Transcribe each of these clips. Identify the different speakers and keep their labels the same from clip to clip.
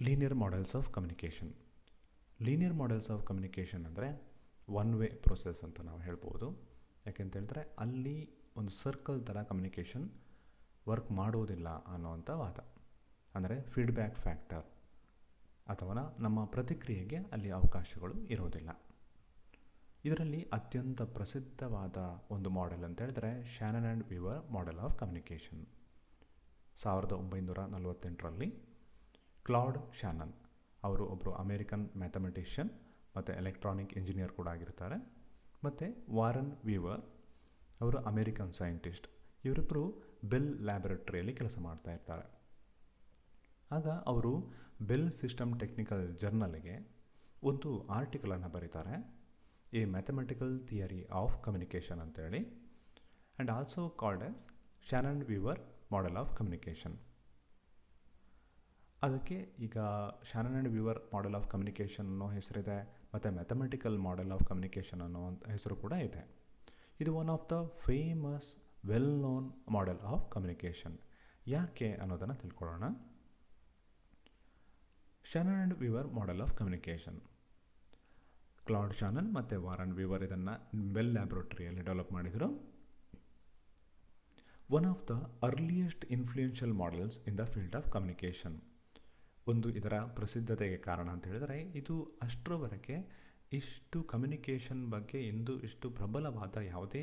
Speaker 1: Linear models of communication. Linear models of communication ಅಂದರೆ one way process ಅಂತ ನಾವು ಹೇಳ್ಬೋದು. ಯಾಕೆಂತ ಹೇಳಿದ್ರೆ ಅಲ್ಲಿ ಒಂದು ಸರ್ಕಲ್ ಥರ ಕಮ್ಯುನಿಕೇಷನ್ ವರ್ಕ್ ಮಾಡೋದಿಲ್ಲ ಅನ್ನೋವಂಥ ವಾದ. ಅಂದರೆ ಫೀಡ್ಬ್ಯಾಕ್ ಫ್ಯಾಕ್ಟರ್ ಅಥವಾ ನಮ್ಮ ಪ್ರತಿಕ್ರಿಯೆಗೆ ಅಲ್ಲಿ ಅವಕಾಶಗಳು ಇರೋದಿಲ್ಲ. ಇದರಲ್ಲಿ ಅತ್ಯಂತ ಪ್ರಸಿದ್ಧವಾದ ಒಂದು ಮಾಡೆಲ್ ಅಂತ ಹೇಳಿದ್ರೆ Shannon and Weaver model of communication. 1948ರಲ್ಲಿ ಕ್ಲಾಡ್ ಶ್ಯಾನನ್ ಅವರು ಒಬ್ಬರು ಅಮೇರಿಕನ್ ಮ್ಯಾಥಮೆಟಿಷಿಯನ್ ಮತ್ತು ಎಲೆಕ್ಟ್ರಾನಿಕ್ ಇಂಜಿನಿಯರ್ ಕೂಡ ಆಗಿರ್ತಾರೆ. ಮತ್ತು ವಾರನ್ ವೀವರ್ ಅವರು ಅಮೇರಿಕನ್ ಸೈಂಟಿಸ್ಟ್. ಇವರಿಬ್ಬರು ಬೆಲ್ ಲ್ಯಾಬೊರೇಟರಿಯಲ್ಲಿ ಕೆಲಸ ಮಾಡ್ತಾ ಇರ್ತಾರೆ. ಆಗ ಅವರು ಬೆಲ್ ಸಿಸ್ಟಮ್ ಟೆಕ್ನಿಕಲ್ ಜರ್ನಲ್ಗೆ ಒಂದು ಆರ್ಟಿಕಲನ್ನು ಬರೀತಾರೆ, a mathematical theory of communication ಅಂತೇಳಿ, and also called as Shannon Weaver model of communication. ಅದಕ್ಕೆ ಈಗ Shannon and Weaver model of communication ಅನ್ನೋ ಹೆಸರಿದೆ, ಮತ್ತು ಮ್ಯಾಥಮೆಟಿಕಲ್ ಮಾಡೆಲ್ ಆಫ್ ಕಮ್ಯುನಿಕೇಷನ್ ಅನ್ನೋ ಹೆಸರು ಕೂಡ ಇದೆ. ಇದು one of the famous well known model of communication. ಯಾಕೆ ಅನ್ನೋದನ್ನು ತಿಳ್ಕೊಳ್ಳೋಣ. ಶ್ಯಾನನ್ and Weaver model of communication, Cloud ಶ್ಯಾನನ್ ಮತ್ತು ವಾರನ್ ವೀವರ್ ಇದನ್ನು ಬೆಲ್ ಲ್ಯಾಬೊರೇಟರಿಯಲ್ಲಿ ಡೆವಲಪ್ ಮಾಡಿದರು. One of the earliest influential models in the field of communication. ಒಂದು ಇದರ ಪ್ರಸಿದ್ಧತೆಗೆ ಕಾರಣ ಅಂತ ಹೇಳಿದರೆ ಇದು ಅಷ್ಟರವರೆಗೆ ಇಷ್ಟು ಕಮ್ಯುನಿಕೇಷನ್ ಬಗ್ಗೆ ಇಷ್ಟು ಪ್ರಬಲವಾದ ಯಾವುದೇ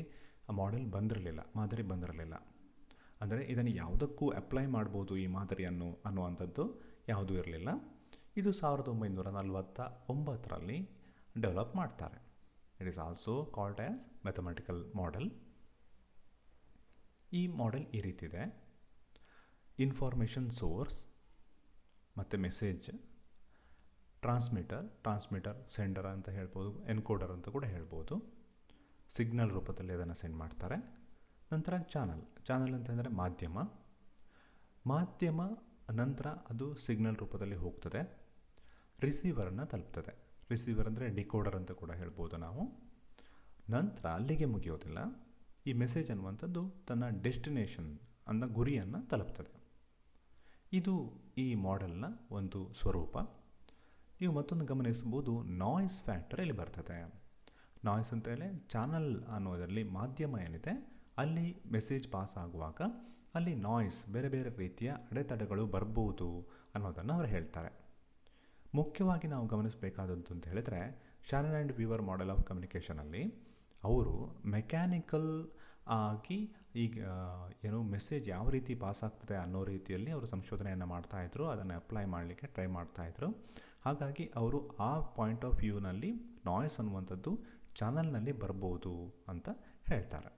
Speaker 1: ಮಾಡೆಲ್ ಬಂದಿರಲಿಲ್ಲ, ಮಾದರಿ ಬಂದಿರಲಿಲ್ಲ. ಅಂದರೆ ಇದನ್ನು ಯಾವುದಕ್ಕೂ ಅಪ್ಲೈ ಮಾಡ್ಬೋದು ಈ ಮಾದರಿಯನ್ನು ಅನ್ನುವಂಥದ್ದು ಯಾವುದೂ ಇರಲಿಲ್ಲ. ಇದು 1949ರಲ್ಲಿ ಡೆವಲಪ್ ಮಾಡ್ತಾರೆ. It is also called as mathematical model. ಈ ಮಾಡೆಲ್ ಈ ರೀತಿ ಇದೆ. ಇನ್ಫಾರ್ಮೇಷನ್ ಸೋರ್ಸ್ ಮತ್ತು ಮೆಸೇಜ್, ಟ್ರಾನ್ಸ್ಮಿಟರ್ ಸೆಂಡರ್ ಅಂತ ಹೇಳ್ಬೋದು, ಎನ್ಕೋಡರ್ ಅಂತ ಕೂಡ ಹೇಳ್ಬೋದು. ಸಿಗ್ನಲ್ ರೂಪದಲ್ಲಿ ಅದನ್ನು ಸೆಂಡ್ ಮಾಡ್ತಾರೆ. ನಂತರ ಚಾನಲ್ ಅಂತಂದರೆ ಮಾಧ್ಯಮ ನಂತರ ಅದು ಸಿಗ್ನಲ್ ರೂಪದಲ್ಲಿ ಹೋಗ್ತದೆ, ರಿಸೀವರನ್ನು ತಲುಪ್ತದೆ. ರಿಸೀವರ್ ಅಂದರೆ ಡಿಕೋಡರ್ ಅಂತ ಕೂಡ ಹೇಳ್ಬೋದು ನಾವು. ನಂತರ ಅಲ್ಲಿಗೆ ಮುಗಿಯೋದಿಲ್ಲ. ಈ ಮೆಸೇಜ್ ಅನ್ನುವಂಥದ್ದು ತನ್ನ ಡೆಸ್ಟಿನೇಷನ್ ಅನ್ನೋ ಗುರಿಯನ್ನು ತಲುಪ್ತದೆ. ಇದು ಈ ಮಾಡೆಲ್ನ ಒಂದು ಸ್ವರೂಪ. ನೀವು ಮತ್ತೊಂದು ಗಮನಿಸ್ಬೋದು, ನಾಯ್ಸ್ ಫ್ಯಾಕ್ಟರ್ ಇಲ್ಲಿ ಬರ್ತದೆ. ನಾಯ್ಸ್ ಅಂತ ಹೇಳಿ ಚಾನಲ್ ಅನ್ನೋದರಲ್ಲಿ ಮಾಧ್ಯಮ ಏನಿದೆ ಅಲ್ಲಿ ಮೆಸೇಜ್ ಪಾಸ್ ಆಗುವಾಗ ಅಲ್ಲಿ ನಾಯ್ಸ್, ಬೇರೆ ಬೇರೆ ರೀತಿಯ ಅಡೆತಡೆಗಳು ಬರ್ಬೋದು ಅನ್ನೋದನ್ನು ಅವರು ಹೇಳ್ತಾರೆ. ಮುಖ್ಯವಾಗಿ ನಾವು ಗಮನಿಸಬೇಕಾದದ್ದು ಅಂತ ಹೇಳಿದರೆ Shannon and Weaver model of ಕಮ್ಯುನಿಕೇಷನಲ್ಲಿ ಅವರು ಮೆಕ್ಯಾನಿಕಲ್ ಆಗಿ ಈಗ ಮೆಸೇಜ್ ಯಾವ ರೀತಿ ಪಾಸ್ ಆಗ್ತದೆ ಅನ್ನೋ ರೀತಿಯಲ್ಲಿ ಅವರು ಸಂಶೋಧನೆಯನ್ನು ಮಾಡ್ತಾಯಿದ್ರು, ಅದನ್ನು ಅಪ್ಲೈ ಮಾಡಲಿಕ್ಕೆ ಟ್ರೈ ಮಾಡ್ತಾಯಿದ್ರು. ಹಾಗಾಗಿ ಅವರು ಆ ಪಾಯಿಂಟ್ ಆಫ್ ವ್ಯೂನಲ್ಲಿ ನಾಯ್ಸ್ ಅನ್ನುವಂಥದ್ದು ಚಾನಲ್ನಲ್ಲಿ ಬರ್ಬೋದು ಅಂತ ಹೇಳ್ತಾರೆ.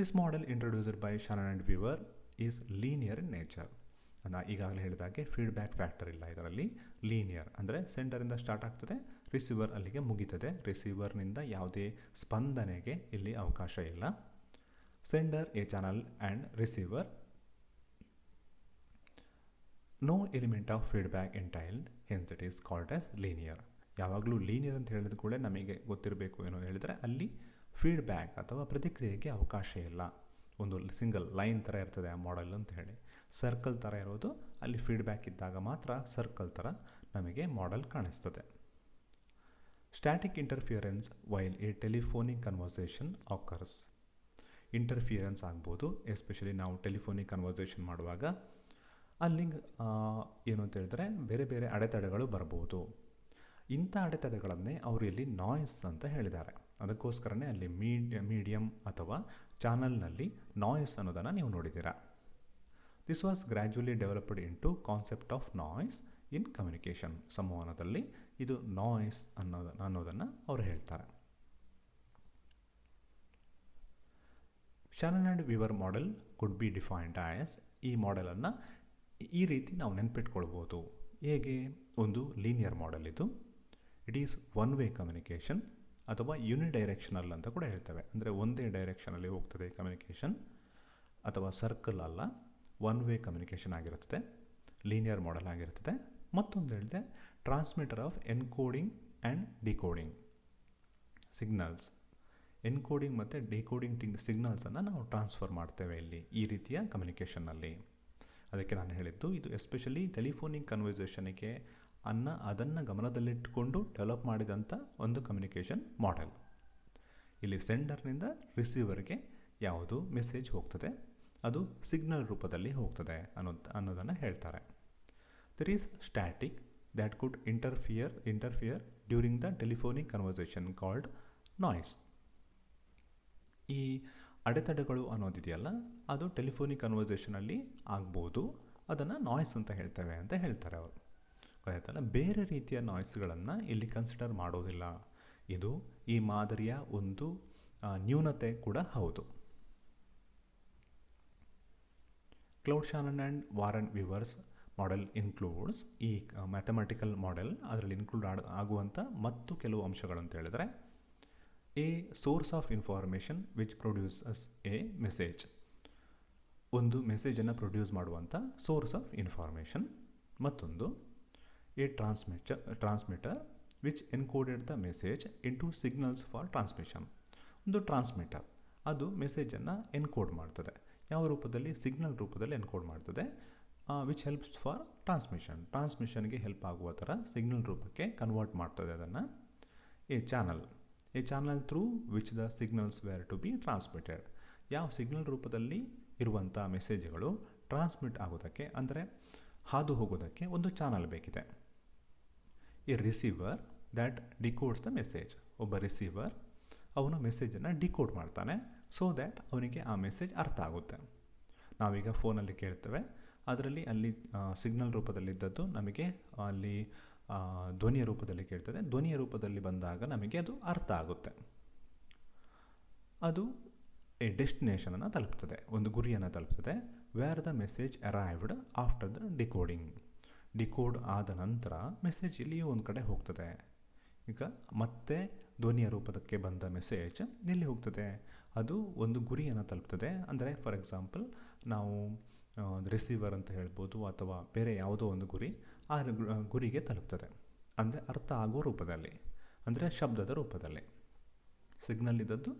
Speaker 1: This model introduced by ಶ್ಯಾನನ್ and Weaver is linear in nature. ನಾನು ಈಗಾಗಲೇ ಹೇಳಿದಾಗೆ ಫೀಡ್ಬ್ಯಾಕ್ ಫ್ಯಾಕ್ಟರ್ ಇಲ್ಲ ಇದರಲ್ಲಿ. ಲೀನಿಯರ್ ಅಂದರೆ ಸೆಂಡರಿಂದ ಸ್ಟಾರ್ಟ್ ಆಗ್ತದೆ, ರಿಸೀವರ್ ಅಲ್ಲಿಗೆ ಮುಗಿತದೆ. ರಿಸೀವರ್ನಿಂದ ಯಾವುದೇ ಸ್ಪಂದನೆಗೆ ಇಲ್ಲಿ ಅವಕಾಶ ಇಲ್ಲ. Sender a channel and receiver, no element of feedback entailed, hence it is called as linear. ಯಾವಾಗಲೂ ಲೀನಿಯರ್ ಅಂತ ಹೇಳಿದ ಕೂಡ ನಮಗೆ ಗೊತ್ತಿರಬೇಕು ಏನೋ ಹೇಳಿದರೆ ಅಲ್ಲಿ ಫೀಡ್ಬ್ಯಾಕ್ ಅಥವಾ ಪ್ರತಿಕ್ರಿಯೆಗೆ ಅವಕಾಶ ಇಲ್ಲ. ಒಂದು ಸಿಂಗಲ್ ಲೈನ್ ಥರ ಇರ್ತದೆ ಆ ಮಾಡೆಲ್ ಅಂತ ಹೇಳಿ. ಸರ್ಕಲ್ ಥರ ಇರೋದು, ಅಲ್ಲಿ ಫೀಡ್ಬ್ಯಾಕ್ ಇದ್ದಾಗ ಮಾತ್ರ ಸರ್ಕಲ್ ಥರ ನಮಗೆ ಮಾಡೆಲ್ ಕಾಣಿಸ್ತದೆ. Static interference while A telephonic conversation occurs. Interference ಆಗ್ಬೋದು, ಎಸ್ಪೆಷಲಿ ನಾವು ಟೆಲಿಫೋನಿಕ್ ಕನ್ವರ್ಸೇಷನ್ ಮಾಡುವಾಗ ಅಲ್ಲಿ ಏನು ಅಂತ ಹೇಳಿದ್ರೆ ಬೇರೆ ಬೇರೆ ಅಡೆತಡೆಗಳು ಬರ್ಬೋದು. ಇಂಥ ಅಡೆತಡೆಗಳನ್ನೇ ಅವರು ಇಲ್ಲಿ ನಾಯ್ಸ್ ಅಂತ ಹೇಳಿದ್ದಾರೆ. ಅದಕ್ಕೋಸ್ಕರನೇ ಅಲ್ಲಿ ಮೀಡಿಯಮ್ ಅಥವಾ ಚಾನಲ್ನಲ್ಲಿ ನಾಯ್ಸ್ ಅನ್ನೋದನ್ನು ನೀವು ನೋಡಿದ್ದೀರಾ. This was gradually developed into concept of noise in communication. ಸಂವಹನದಲ್ಲಿ ಇದು ನಾಯ್ಸ್ ಅನ್ನೋದನ್ನು ಅವರು ಹೇಳ್ತಾರೆ. ಶ್ಯಾನನ್ and Weaver model could be defined as, ಈ ಮಾಡೆಲನ್ನು ಈ ರೀತಿ ನಾವು ನೆನ್ಪಿಟ್ಕೊಳ್ಬೋದು. ಹೇಗೆ? ಒಂದು ಲೀನಿಯರ್ ಮಾಡೆಲ್ ಇದು. It is one way communication ಅಥವಾ ಯುನಿಡೈರೆಕ್ಷನಲ್ ಅಂತ ಕೂಡ ಹೇಳ್ತೇವೆ. ಅಂದರೆ ಒಂದೇ ಡೈರೆಕ್ಷನಲ್ಲಿ ಹೋಗ್ತದೆ ಕಮ್ಯುನಿಕೇಷನ್, ಅಥವಾ ಸರ್ಕಲ್ ಅಲ್ಲ, ಒನ್ ವೇ ಕಮ್ಯುನಿಕೇಷನ್ ಆಗಿರುತ್ತದೆ, ಲೀನಿಯರ್ ಮಾಡೆಲ್ ಆಗಿರ್ತದೆ. ಮತ್ತೊಂದು ಹೇಳಿದೆ transmitter of encoding and decoding signals. Encoding ಮತ್ತು ಡಿಕೋಡಿಂಗ್ ಸಿಗ್ನಲ್ಸನ್ನು ನಾವು ಟ್ರಾನ್ಸ್ಫರ್ ಮಾಡ್ತೇವೆ ಇಲ್ಲಿ ಈ ರೀತಿಯ ಕಮ್ಯುನಿಕೇಷನ್ನಲ್ಲಿ. ಅದಕ್ಕೆ ನಾನು ಹೇಳಿದ್ದು ಇದು ಎಸ್ಪೆಷಲಿ ಟೆಲಿಫೋನಿಕ್ ಕನ್ವರ್ಸೇಷನ್ಗೆ ಅದನ್ನು ಗಮನದಲ್ಲಿಟ್ಟುಕೊಂಡು ಡೆವಲಪ್ ಮಾಡಿದಂಥ ಒಂದು ಕಮ್ಯುನಿಕೇಷನ್ ಮಾಡೆಲ್. ಇಲ್ಲಿ ಸೆಂಡರ್ನಿಂದ ರಿಸೀವರ್ಗೆ ಯಾವುದು ಮೆಸೇಜ್ ಹೋಗ್ತದೆ ಅದು ಸಿಗ್ನಲ್ ರೂಪದಲ್ಲಿ ಹೋಗ್ತದೆ ಅನ್ನೋದನ್ನು ಹೇಳ್ತಾರೆ. There is static that could interfere during the telephonic conversation called noise. ಈ ಅಡೆತಡೆಗಳು ಅನ್ನೋದಿದೆಯಲ್ಲ ಅದು ಟೆಲಿಫೋನಿಕ್ ಕನ್ವರ್ಸೇಷನಲ್ಲಿ ಆಗ್ಬೋದು, ಅದನ್ನು ನಾಯ್ಸ್ ಅಂತ ಹೇಳ್ತೇವೆ ಅಂತ ಹೇಳ್ತಾರೆ ಅವರು. ಗೊತ್ತಾಯ್ತಲ್ಲ, ಬೇರೆ ರೀತಿಯ ನಾಯ್ಸ್ಗಳನ್ನು ಇಲ್ಲಿ ಕನ್ಸಿಡರ್ ಮಾಡೋದಿಲ್ಲ. ಇದು ಈ ಮಾದರಿಯ ಒಂದು ನ್ಯೂನತೆ ಕೂಡ ಹೌದು. Claude Shannon and Warren Weaver's model includes, ಈ ಮ್ಯಾಥಮೆಟಿಕಲ್ ಮಾಡೆಲ್ ಅದರಲ್ಲಿ ಇನ್ಕ್ಲೂಡ್ ಆಗುವಂಥ ಮತ್ತು ಕೆಲವು ಅಂಶಗಳು ಅಂತ ಹೇಳಿದರೆ, a source of information which produces a message, ಒಂದು ಮೆಸೇಜನ್ನು ಪ್ರೊಡ್ಯೂಸ್ ಮಾಡುವಂಥ ಸೋರ್ಸ್ ಆಫ್ ಇನ್ಫಾರ್ಮೇಷನ್. ಮತ್ತೊಂದು a transmitter which encoded the message into signals for transmission, ಒಂದು ಟ್ರಾನ್ಸ್ಮಿಟರ್ ಅದು ಮೆಸೇಜನ್ನು ಎನ್ಕೋಡ್ ಮಾಡ್ತದೆ. ಯಾವ ರೂಪದಲ್ಲಿ? ಸಿಗ್ನಲ್ ರೂಪದಲ್ಲಿ ಎನ್ಕೋಡ್ ಮಾಡ್ತದೆ. ವಿಚ್ ಹೆಲ್ಪ್ಸ್ ಫಾರ್ ಟ್ರಾನ್ಸ್ಮಿಷನ್ಗೆ ಹೆಲ್ಪ್ ಆಗುವ ಥರ ಸಿಗ್ನಲ್ ರೂಪಕ್ಕೆ ಕನ್ವರ್ಟ್ ಮಾಡ್ತದೆ ಅದನ್ನು. A channel through which the signals were to be transmitted, ಯಾವ ಸಿಗ್ನಲ್ ರೂಪದಲ್ಲಿ ಇರುವಂಥ ಮೆಸೇಜ್ಗಳು ಟ್ರಾನ್ಸ್ಮಿಟ್ ಆಗೋದಕ್ಕೆ ಅಂದರೆ ಹಾದು ಹೋಗೋದಕ್ಕೆ ಒಂದು ಚಾನಲ್ ಬೇಕಿದೆ. A receiver that decodes the message, ಒಬ್ಬ ರಿಸೀವರ್ ಅವನು ಮೆಸೇಜನ್ನು ಡಿಕೋಡ್ ಮಾಡ್ತಾನೆ ಸೊ ದ್ಯಾಟ್ ಅವನಿಗೆ ಆ ಮೆಸೇಜ್ ಅರ್ಥ ಆಗುತ್ತೆ. ನಾವೀಗ ಫೋನಲ್ಲಿ ಕೇಳ್ತೇವೆ, ಅದರಲ್ಲಿ ಅಲ್ಲಿ ಸಿಗ್ನಲ್ ರೂಪದಲ್ಲಿದ್ದದ್ದು ನಮಗೆ ಅಲ್ಲಿ ಧ್ವನಿಯ ರೂಪದಲ್ಲಿ ಕೇಳ್ತದೆ. ಧ್ವನಿಯ ರೂಪದಲ್ಲಿ ಬಂದಾಗ ನಮಗೆ ಅದು ಅರ್ಥ ಆಗುತ್ತೆ. ಅದು ಎ ಡೆಸ್ಟಿನೇಷನನ್ನು ತಲುಪ್ತದೆ, ಒಂದು ಗುರಿಯನ್ನು ತಲುಪ್ತದೆ. Where the message arrived after the decode ಆದ ನಂತರ ಮೆಸೇಜ್ ಇಲ್ಲಿಯೂ ಒಂದು ಕಡೆ ಹೋಗ್ತದೆ. ಈಗ ಮತ್ತೆ ಧ್ವನಿಯ ರೂಪದಕ್ಕೆ ಬಂದ ಮೆಸೇಜ್ ಎಲ್ಲಿ ಹೋಗ್ತದೆ? ಅದು ಒಂದು ಗುರಿಯನ್ನು ತಲುಪ್ತದೆ. ಅಂದರೆ ಫಾರ್ ಎಕ್ಸಾಂಪಲ್ ನಾವು ರಿಸೀವರ್ ಅಂತ ಹೇಳ್ಬೋದು ಅಥವಾ ಬೇರೆ ಯಾವುದೋ ಒಂದು ಗುರಿ, ಆ ಗುರಿಗೆ ತಲುಪ್ತದೆ. ಅಂದರೆ ಅರ್ಥ ಆಗೋ ರೂಪದಲ್ಲಿ, ಅಂದರೆ ಶಬ್ದದ ರೂಪದಲ್ಲಿ. ಸಿಗ್ನಲ್ ಇದ್ದದ್ದು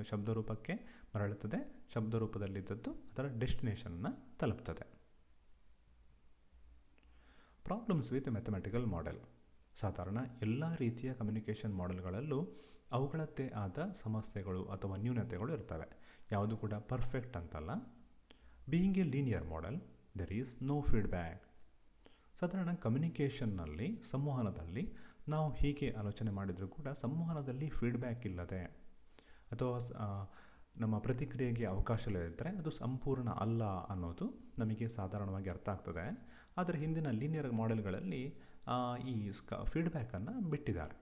Speaker 1: ಶಬ್ದ ರೂಪಕ್ಕೆ ಮರಳುತ್ತದೆ, ಶಬ್ದ ರೂಪದಲ್ಲಿದ್ದದ್ದು ಅದರ ಡೆಸ್ಟಿನೇಷನನ್ನು ತಲುಪ್ತದೆ. Problems with mathematical model. ಸಾಧಾರಣ ಎಲ್ಲ ರೀತಿಯ ಕಮ್ಯುನಿಕೇಷನ್ ಮಾಡೆಲ್ಗಳಲ್ಲೂ ಅವುಗಳದ್ದೇ ಆದ ಸಮಸ್ಯೆಗಳು ಅಥವಾ ನ್ಯೂನತೆಗಳು ಇರ್ತವೆ. ಯಾವುದು ಕೂಡ ಪರ್ಫೆಕ್ಟ್ ಅಂತಲ್ಲ. Being a linear model there is no feedback. ಸಾಧಾರಣ ಕಮ್ಯುನಿಕೇಷನ್ನಲ್ಲಿ, ಸಂವಹನದಲ್ಲಿ ನಾವು ಹೀಗೆ ಆಲೋಚನೆ ಮಾಡಿದರೂ ಕೂಡ ಸಂವಹನದಲ್ಲಿ ಫೀಡ್ಬ್ಯಾಕ್ ಇಲ್ಲದೆ ಅಥವಾ ನಮ್ಮ ಪ್ರತಿಕ್ರಿಯೆಗೆ ಅವಕಾಶ ಇಲ್ಲದಿದ್ದರೆ ಅದು ಸಂಪೂರ್ಣ ಅಲ್ಲ ಅನ್ನೋದು ನಮಗೆ ಸಾಧಾರಣವಾಗಿ ಅರ್ಥ ಆಗ್ತದೆ. ಆದರೆ ಹಿಂದಿನ ಲೀನಿಯರ್ ಮಾಡೆಲ್ಗಳಲ್ಲಿ ಈ ಫೀಡ್ಬ್ಯಾಕನ್ನು ಬಿಟ್ಟಿದ್ದಾರೆ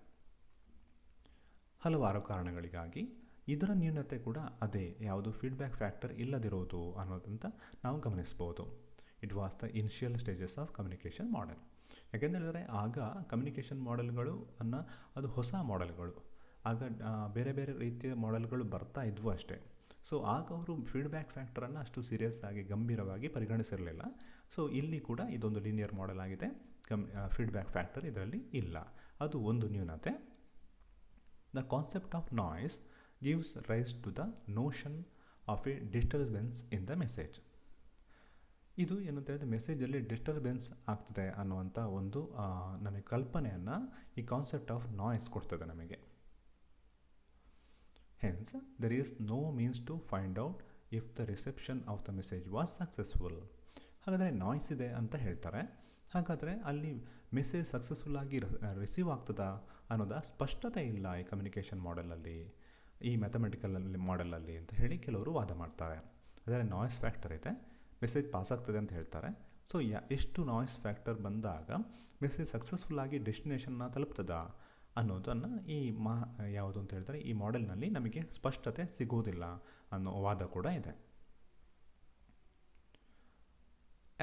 Speaker 1: ಹಲವಾರು ಕಾರಣಗಳಿಗಾಗಿ. ಇದರ ನ್ಯೂನತೆ ಕೂಡ ಅದೇ, ಯಾವುದು ಫೀಡ್ಬ್ಯಾಕ್ ಫ್ಯಾಕ್ಟರ್ ಇಲ್ಲದಿರೋದು ಅನ್ನೋದಂತ ನಾವು ಗಮನಿಸ್ಬೋದು. It was the initial stages of communication model. ಯಾಕೆಂದರೆ ಆಗ ಕಮ್ಯುನಿಕೇಷನ್ ಮಾಡೆಲ್ಗಳು ಅದು ಹೊಸ ಮಾಡೆಲ್ಗಳು. ಆಗ ಬೇರೆ ಬೇರೆ ರೀತಿಯ ಮಾಡೆಲ್ಗಳು ಬರ್ತಾ ಇದ್ವು ಅಷ್ಟೇ. ಸೊ ಆಗ ಅವರು ಫೀಡ್ಬ್ಯಾಕ್ ಫ್ಯಾಕ್ಟರನ್ನು ಅಷ್ಟು ಸೀರಿಯಸ್ ಆಗಿ ಗಂಭೀರವಾಗಿ ಪರಿಗಣಿಸಿರಲಿಲ್ಲ. ಸೊ ಇಲ್ಲಿ ಕೂಡ ಇದೊಂದು ಲೀನಿಯರ್ ಮಾಡೆಲ್ ಆಗಿದೆ, ಫೀಡ್ಬ್ಯಾಕ್ ಫ್ಯಾಕ್ಟರ್ ಇದರಲ್ಲಿ ಇಲ್ಲ. ಅದು ಒಂದು ನ್ಯೂನತೆ. The concept of noise gives rise to the notion of a disturbance in the message. ಇದು ಏನಂತ ಹೇಳಿದ್ರೆ ಮೆಸೇಜಲ್ಲಿ ಡಿಸ್ಟರ್ಬೆನ್ಸ್ ಆಗ್ತದೆ ಅನ್ನುವಂಥ ಒಂದು ನಮಗೆ ಕಲ್ಪನೆಯನ್ನು ಈ ಕಾನ್ಸೆಪ್ಟ್ ಆಫ್ ನಾಯ್ಸ್ ಕೊಡ್ತದೆ ನಮಗೆ. Hence, there is no means to find out if the reception of the message was successful. ಹಾಗಾದರೆ ನಾಯ್ಸ್ ಇದೆ ಅಂತ ಹೇಳ್ತಾರೆ. ಹಾಗಾದರೆ ಅಲ್ಲಿ ಮೆಸೇಜ್ ಸಕ್ಸಸ್ಫುಲ್ ಆಗಿ ರಿಸೀವ್ ಆಗ್ತದಾ ಅನ್ನೋದ ಸ್ಪಷ್ಟತೆ ಇಲ್ಲ ಈ ಕಮ್ಯುನಿಕೇಷನ್ ಮಾಡೆಲಲ್ಲಿ, ಈ ಮ್ಯಾಥಮೆಟಿಕಲ್ ಮಾಡೆಲಲ್ಲಿ ಅಂತ ಹೇಳಿ ಕೆಲವರು ವಾದ ಮಾಡ್ತಾರೆ. ಆದರೆ ನಾಯ್ಸ್ ಫ್ಯಾಕ್ಟರ್ ಇದೆ, ಮೆಸೇಜ್ ಪಾಸ್ ಆಗ್ತದೆ ಅಂತ ಹೇಳ್ತಾರೆ. ಸೊ ಎಷ್ಟು ನಾಯ್ಸ್ ಫ್ಯಾಕ್ಟರ್ ಬಂದಾಗ ಮೆಸೇಜ್ ಸಕ್ಸಸ್ಫುಲ್ ಆಗಿ ಡೆಸ್ಟಿನೇಷನ್ನ ತಲುಪ್ತದಾ ಅನ್ನೋದನ್ನು ಯಾವುದು ಅಂತ ಹೇಳ್ತಾರೆ ಈ ಮಾಡೆಲ್ನಲ್ಲಿ ನಮಗೆ ಸ್ಪಷ್ಟತೆ ಸಿಗೋದಿಲ್ಲ ಅನ್ನೋ ವಾದ ಕೂಡ ಇದೆ.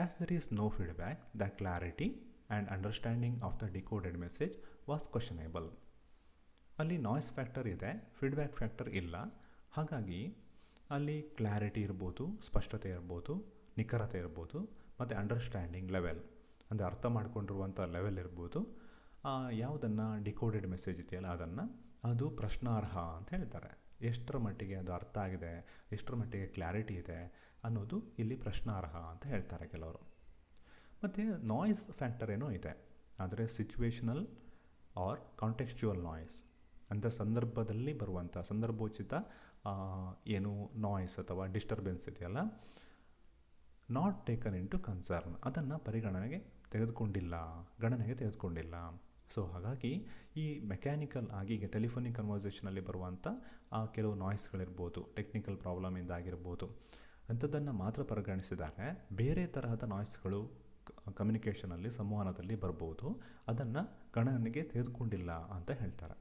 Speaker 1: As there is no feedback, the clarity and understanding of the decoded message was questionable. ಅಲ್ಲಿ ನಾಯ್ಸ್ ಫ್ಯಾಕ್ಟರ್ ಇದೆ, ಫೀಡ್ಬ್ಯಾಕ್ ಫ್ಯಾಕ್ಟರ್ ಇಲ್ಲ. ಹಾಗಾಗಿ ಅಲ್ಲಿ ಕ್ಲಾರಿಟಿ ಇರ್ಬೋದು, ಸ್ಪಷ್ಟತೆ ಇರ್ಬೋದು, ನಿಖರತೆ ಇರ್ಬೋದು, ಮತ್ತು ಅಂಡರ್ಸ್ಟ್ಯಾಂಡಿಂಗ್ ಲೆವೆಲ್ ಅಂದರೆ ಅರ್ಥ ಮಾಡ್ಕೊಂಡಿರುವಂಥ ಲೆವೆಲ್ ಇರ್ಬೋದು. ಯಾವುದನ್ನು ಡಿಕೋಡೆಡ್ ಮೆಸೇಜ್ ಇದೆಯಲ್ಲ ಅದು ಪ್ರಶ್ನಾರ್ಹ ಅಂತ ಹೇಳ್ತಾರೆ. ಎಷ್ಟರ ಮಟ್ಟಿಗೆ ಅದು ಅರ್ಥ ಆಗಿದೆ, ಎಷ್ಟರ ಮಟ್ಟಿಗೆ ಕ್ಲಾರಿಟಿ ಇದೆ ಅನ್ನೋದು ಇಲ್ಲಿ ಪ್ರಶ್ನಾರ್ಹ ಅಂತ ಹೇಳ್ತಾರೆ ಕೆಲವರು. ಮತ್ತು ನಾಯ್ಸ್ ಫ್ಯಾಕ್ಟರ್ ಏನೋ ಇದೆ, ಆದರೆ ಸಿಚುವೇಶನಲ್ ಆರ್ ಕಾಂಟೆಕ್ಸ್ಚುವಲ್ ನಾಯ್ಸ್ ಅಂಥ ಸಂದರ್ಭದಲ್ಲಿ ಬರುವಂಥ ಸಂದರ್ಭೋಚಿತ ಏನು ನಾಯ್ಸ್ ಅಥವಾ ಡಿಸ್ಟರ್ಬೆನ್ಸ್ ಇದೆಯಲ್ಲ, not taken into concern, ಅದನ್ನು ಗಣನೆಗೆ ತೆಗೆದುಕೊಂಡಿಲ್ಲ. ಸೊ ಹಾಗಾಗಿ ಈ ಮೆಕ್ಯಾನಿಕಲ್ ಆಗಿ ಈಗ ಟೆಲಿಫೋನಿಕ್ ಕನ್ವರ್ಸೇಷನಲ್ಲಿ ಬರುವಂಥ ಕೆಲವು ನಾಯ್ಸ್ಗಳಿರ್ಬೋದು, ಟೆಕ್ನಿಕಲ್ ಪ್ರಾಬ್ಲಮಿಂದ ಆಗಿರ್ಬೋದು, ಅಂಥದ್ದನ್ನು ಮಾತ್ರ ಪರಿಗಣಿಸಿದ್ದಾರೆ. ಬೇರೆ ತರಹದ ನಾಯ್ಸ್ಗಳು ಕಮ್ಯುನಿಕೇಷನಲ್ಲಿ, ಸಂವಹನದಲ್ಲಿ ಬರ್ಬೋದು, ಅದನ್ನು ಗಣನೆಗೆ ತೆಗೆದುಕೊಂಡಿಲ್ಲ ಅಂತ ಹೇಳ್ತಾರೆ.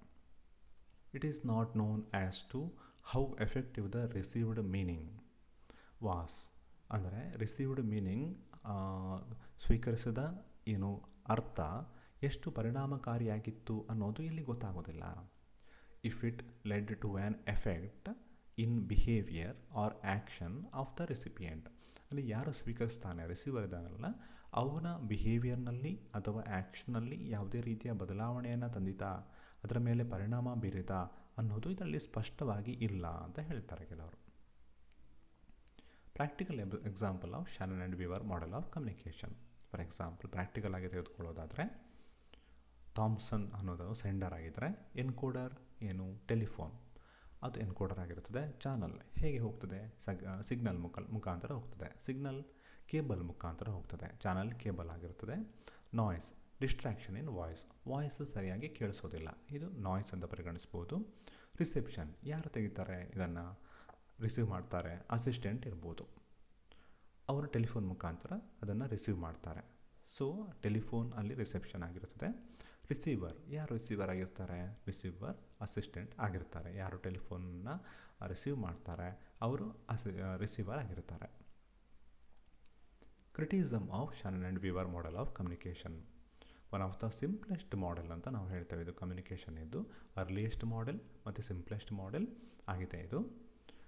Speaker 1: It is not known as to how effective the received meaning was. ಅಂದರೆ ರಿಸೀವ್ಡ್ ಮೀನಿಂಗ್, ಸ್ವೀಕರಿಸಿದ ಏನು ಅರ್ಥ ಎಷ್ಟು ಪರಿಣಾಮಕಾರಿಯಾಗಿತ್ತು ಅನ್ನೋದು ಇಲ್ಲಿ ಗೊತ್ತಾಗೋದಿಲ್ಲ. If it led to an effect in behaviour or action of the recipient. ಅಲ್ಲಿ ಯಾರು ಸ್ವೀಕರಿಸ್ತಾನೆ, ರಿಸೀವರ್ ಇದ್ದಾನಲ್ಲ, ಅವನ ಬಿಹೇವಿಯರ್ನಲ್ಲಿ ಅಥವಾ ಆ್ಯಕ್ಷನ್ನಲ್ಲಿ ಯಾವುದೇ ರೀತಿಯ ಬದಲಾವಣೆಯನ್ನು ತಂದಿತಾ, ಅದರ ಮೇಲೆ ಪರಿಣಾಮ ಬೀರಿತಾ ಅನ್ನೋದು ಇದರಲ್ಲಿ ಸ್ಪಷ್ಟವಾಗಿ ಇಲ್ಲ ಅಂತ ಹೇಳ್ತಾರೆ ಕೆಲವರು. Practical example of Shannon and Weaver model of communication. For example practical ಆಗಿ ತೆಗೆದುಕೊಳ್ಳೋದಾದರೆ, ಥಾಮ್ಸನ್ ಅನ್ನೋದು ಸೆಂಡರ್ ಆಗಿದ್ದರೆ, ಎನ್ಕೋಡರ್ ಏನು ಟೆಲಿಫೋನ್, ಅದು ಎನ್ಕೋಡರ್ ಆಗಿರುತ್ತದೆ. ಚಾನಲ್ ಹೇಗೆ ಹೋಗ್ತದೆ, ಸಿಗ್ನಲ್ ಮುಖಾಂತರ ಹೋಗ್ತದೆ, ಸಿಗ್ನಲ್ ಕೇಬಲ್ ಮುಖಾಂತರ ಹೋಗ್ತದೆ, ಚಾನಲ್ ಕೇಬಲ್ ಆಗಿರುತ್ತದೆ. ನಾಯ್ಸ್, ಡಿಸ್ಟ್ರಾಕ್ಷನ್ ಇನ್ ವಾಯ್ಸ್ ಸರಿಯಾಗಿ ಕೇಳಿಸೋದಿಲ್ಲ, ಇದು ನಾಯ್ಸ್ ಅಂತ ಪರಿಗಣಿಸ್ಬೋದು. ರಿಸೆಪ್ಷನ್, ಯಾರು ತೆಗಿತಾರೆ, ಇದನ್ನು ರಿಸೀವ್ ಮಾಡ್ತಾರೆ, ಅಸಿಸ್ಟೆಂಟ್ ಇರ್ಬೋದು, ಅವರು ಟೆಲಿಫೋನ್ ಮುಖಾಂತರ ಅದನ್ನು ರಿಸೀವ್ ಮಾಡ್ತಾರೆ. ಸೊ ಟೆಲಿಫೋನ್ ಅಲ್ಲಿ ರಿಸೆಪ್ಷನ್ ಆಗಿರುತ್ತದೆ. ರಿಸೀವರ್, ಯಾರು ರಿಸೀವರ್ ಆಗಿರ್ತಾರೆ, ರಿಸೀವರ್ ಅಸಿಸ್ಟೆಂಟ್ ಆಗಿರ್ತಾರೆ, ಯಾರು ಟೆಲಿಫೋನನ್ನು ರಿಸೀವ್ ಮಾಡ್ತಾರೆ ಅವರು ರಿಸೀವರ್ ಆಗಿರ್ತಾರೆ. Criticism of Shannon and Weaver model of communication. One of the simplest model ಅಂತ ನಾವು ಹೇಳ್ತೇವೆ. ಇದು ಕಮ್ಯುನಿಕೇಷನ್ ಇದ್ದು ಅರ್ಲಿಯೆಸ್ಟ್ ಮಾಡೆಲ್ ಮತ್ತು ಸಿಂಪ್ಲೆಸ್ಟ್ ಮಾಡೆಲ್ ಆಗಿದೆ ಇದು.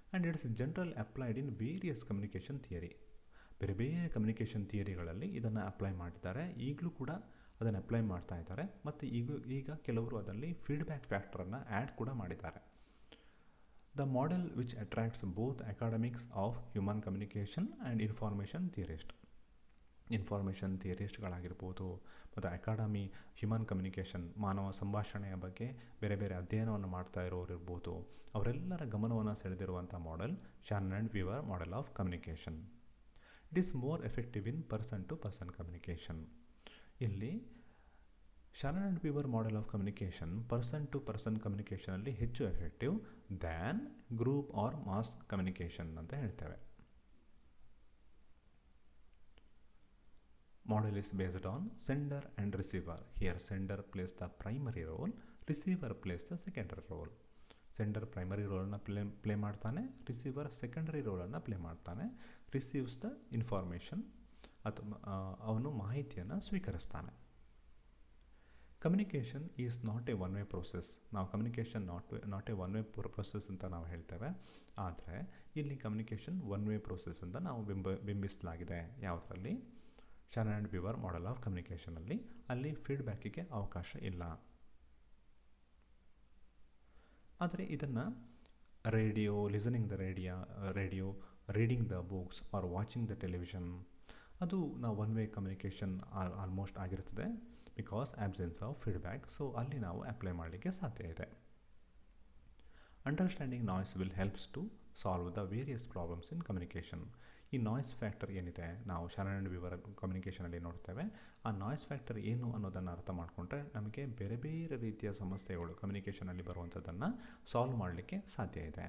Speaker 1: And it's general applied in various communication theory. ಬೇರೆ ಬೇರೆ ಕಮ್ಯುನಿಕೇಷನ್ ಥಿಯರಿಗಳಲ್ಲಿ ಇದನ್ನು ಅಪ್ಲೈ ಮಾಡಿದ್ದಾರೆ, ಈಗಲೂ ಕೂಡ ಅದನ್ನು ಅಪ್ಲೈ ಮಾಡ್ತಾ ಇದ್ದಾರೆ. ಮತ್ತು ಈಗ ಕೆಲವರು ಅದರಲ್ಲಿ ಫೀಡ್ಬ್ಯಾಕ್ ಫ್ಯಾಕ್ಟರನ್ನು ಆ್ಯಡ್ ಕೂಡ ಮಾಡಿದ್ದಾರೆ. The model which attracts both academics of human communication and information ಥಿಯರಿಸ್ಟ್ಗಳಾಗಿರ್ಬೋದು, ಮತ್ತು ಅಕಾಡೆಮಿ ಹ್ಯೂಮನ್ ಕಮ್ಯುನಿಕೇಷನ್, ಮಾನವ ಸಂಭಾಷಣೆಯ ಬಗ್ಗೆ ಬೇರೆ ಬೇರೆ ಅಧ್ಯಯನವನ್ನು ಮಾಡ್ತಾ ಇರೋರು ಇರ್ಬೋದು, ಅವರೆಲ್ಲರ ಗಮನವನ್ನು ಸೆಳೆದಿರುವಂಥ model Shannon and Weaver model of communication. It is more effective in person to person communication. ಇಲ್ಲಿ Shannon and Weaver model of communication person to person ಕಮ್ಯುನಿಕೇಷನಲ್ಲಿ ಹೆಚ್ಚು effective than group or mass communication ಅಂತ ಹೇಳ್ತೇವೆ. Model is based on sender and receiver. Here sender plays the primary role, receiver plays the secondary role. Sender primary ರೋಲನ್ನು play ಮಾಡ್ತಾನೆ, receiver secondary ರೋಲನ್ನು play ಮಾಡ್ತಾನೆ. Receives the information, ಅಥವಾ ಅವನು ಮಾಹಿತಿಯನ್ನು ಸ್ವೀಕರಿಸ್ತಾನೆ. Communication is not a one way process. ನಾವು communication not a one way process ಅಂತ ನಾವು ಹೇಳ್ತೇವೆ. ಆದರೆ ಇಲ್ಲಿ ಕಮ್ಯುನಿಕೇಷನ್ ಒನ್ ವೇ ಪ್ರೋಸೆಸ್ ಅಂತ ನಾವು ಬಿಂಬಿಸಲಾಗಿದೆ. ಯಾವುದರಲ್ಲಿ? Shannon and Weaver model of ಕಮ್ಯುನಿಕೇಷನಲ್ಲಿ. ಅಲ್ಲಿ ಫೀಡ್ಬ್ಯಾಕಿಗೆ ಅವಕಾಶ ಇಲ್ಲ. ಆದರೆ ಇದನ್ನು listening the radio, reading the books or watching the television, ಅದು ನಾವು ಒನ್ ವೇ ಕಮ್ಯುನಿಕೇಷನ್ ಆಲ್ಮೋಸ್ಟ್ ಆಗಿರ್ತದೆ, because absence of feedback. So ಅಲ್ಲಿ ನಾವು ಅಪ್ಲೈ ಮಾಡಲಿಕ್ಕೆ ಸಾಧ್ಯ ಇದೆ. Understanding noise will helps to solve the various problems in communication. ಈ noise factor ಏನಿದೆ, ನಾವು ಶಾನನ್ ಆ್ಯಂಡ್ ವೀವರ್ ಕಮ್ಯುನಿಕೇಷನಲ್ಲಿ ನೋಡ್ತೇವೆ. ಆ ನಾಯ್ಸ್ ಫ್ಯಾಕ್ಟರ್ ಏನು ಅನ್ನೋದನ್ನು ಅರ್ಥ ಮಾಡಿಕೊಂಡ್ರೆ ನಮಗೆ ಬೇರೆ ಬೇರೆ ರೀತಿಯ ಸಮಸ್ಯೆಗಳು ಕಮ್ಯುನಿಕೇಷನಲ್ಲಿ ಬರುವಂಥದ್ದನ್ನು ಸಾಲ್ವ್ ಮಾಡಲಿಕ್ಕೆ ಸಾಧ್ಯ ಇದೆ.